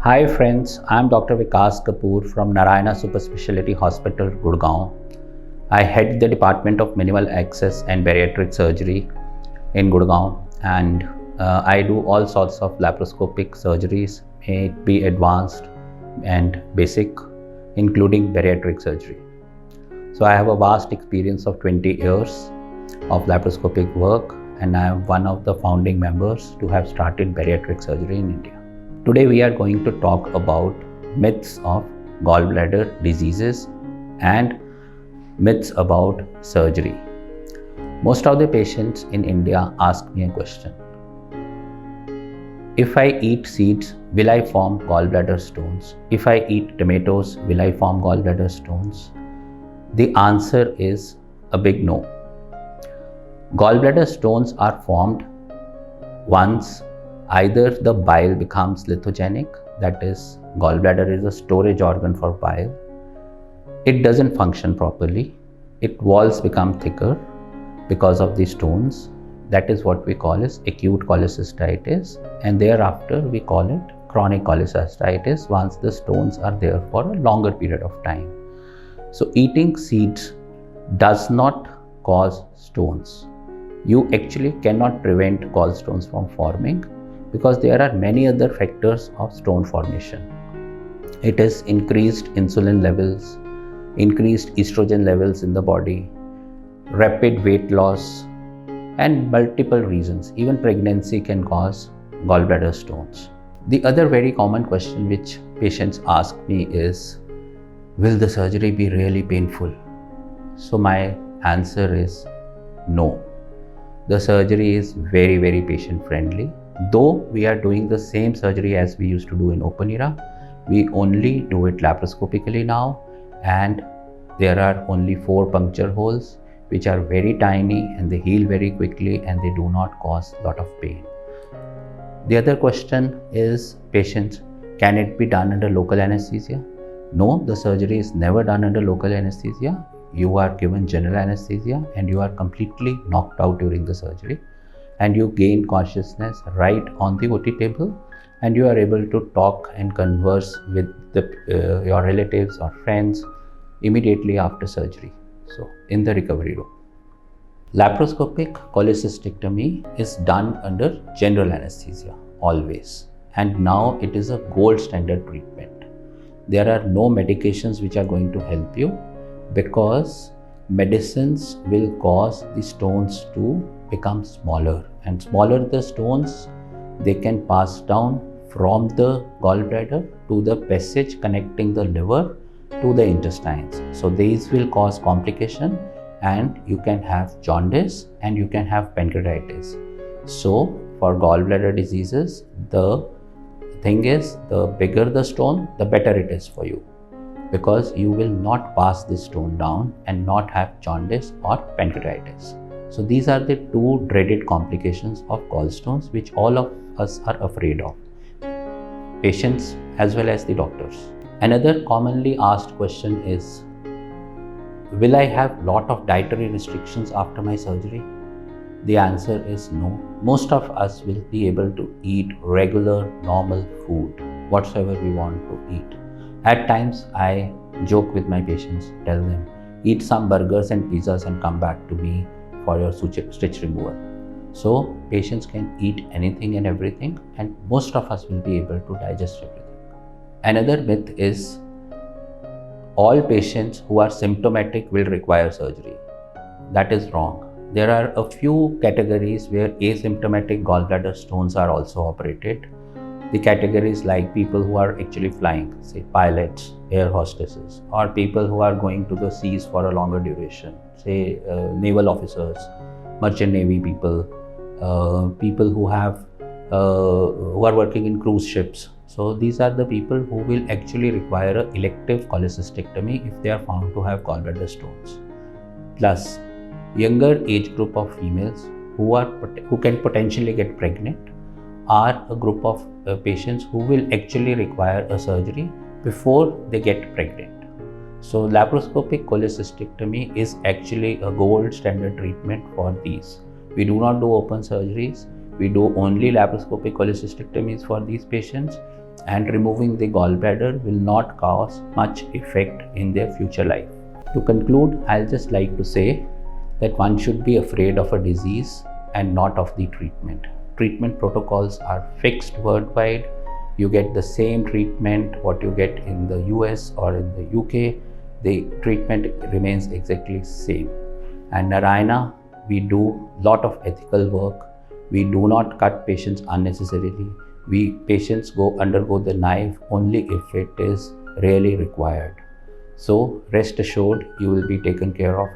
Hi friends, I am Dr. Vikas Kapoor from Narayana Super Speciality Hospital, Gurgaon. I head the Department of Minimal Access and Bariatric Surgery in Gurgaon, and I do all sorts of laparoscopic surgeries, may it be advanced and basic, including bariatric surgery. So I have a vast experience of 20 years of laparoscopic work, and I am one of the founding members to have started bariatric surgery in India. Today we are going to talk about myths of gallbladder diseases and myths about surgery. Most of the patients in India ask me a question. If I eat seeds, will I form gallbladder stones? If I eat tomatoes, will I form gallbladder stones? The answer is a big no. Gallbladder stones are formed once either the bile becomes lithogenic, that is, gallbladder is a storage organ for bile. It doesn't function properly. Its walls become thicker because of the stones. That is what we call as acute cholecystitis, and thereafter we call it chronic cholecystitis once the stones are there for a longer period of time. So eating seeds does not cause stones. You actually cannot prevent gallstones from forming, because there are many other factors of stone formation. It is increased insulin levels, increased estrogen levels in the body, rapid weight loss, and multiple reasons. Even pregnancy can cause gallbladder stones. The other very common question which patients ask me is, will the surgery be really painful? So my answer is no. The surgery is very, very patient friendly. Though we are doing the same surgery as we used to do in open era, we only do it laparoscopically now, and there are only 4 puncture holes which are very tiny and they heal very quickly and they do not cause a lot of pain. The other question is, patients, can it be done under local anesthesia? No, the surgery is never done under local anesthesia. You are given general anesthesia and you are completely knocked out during the surgery, and you gain consciousness right on the OT table, and you are able to talk and converse with your relatives or friends immediately after surgery, so in the recovery room. Laparoscopic cholecystectomy is done under general anesthesia always, and now it is a gold standard treatment. There are no medications which are going to help you, because medicines will cause the stones to become smaller, and smaller the stones, they can pass down from the gallbladder to the passage connecting the liver to the intestines. So these will cause complication, and you can have jaundice and you can have pancreatitis. So for gallbladder diseases, the thing is, the bigger the stone, the better it is for you, because you will not pass this stone down and not have jaundice or pancreatitis. So these are the 2 dreaded complications of gallstones which all of us are afraid of, patients as well as the doctors. Another commonly asked question is, will I have lot of dietary restrictions after my surgery? The answer is no. Most of us will be able to eat regular, normal food, whatsoever we want to eat. At times, I joke with my patients, tell them, eat some burgers and pizzas and come back to me for your stitch removal. So patients can eat anything and everything, and most of us will be able to digest everything. Another myth is, all patients who are symptomatic will require surgery. That is wrong. There are a few categories where asymptomatic gallbladder stones are also operated. The categories like people who are actually flying, say pilots, air hostesses, or people who are going to the seas for a longer duration, say naval officers, merchant navy people, people who are working in cruise ships. So these are the people who will actually require an elective cholecystectomy if they are found to have gallbladder stones. Plus, younger age group of females who can potentially get pregnant are a group of patients who will actually require a surgery before they get pregnant. So laparoscopic cholecystectomy is actually a gold standard treatment for these. We do not do open surgeries. We do only laparoscopic cholecystectomies for these patients, and removing the gallbladder will not cause much effect in their future life. To conclude, I'll just like to say that one should be afraid of a disease and not of the treatment. Treatment protocols are fixed worldwide. You get the same treatment what you get in the US or in the UK. The treatment remains exactly same. And Narayana, we do lot of ethical work. We do not cut patients unnecessarily. Patients undergo the knife only if it is really required. So rest assured, you will be taken care of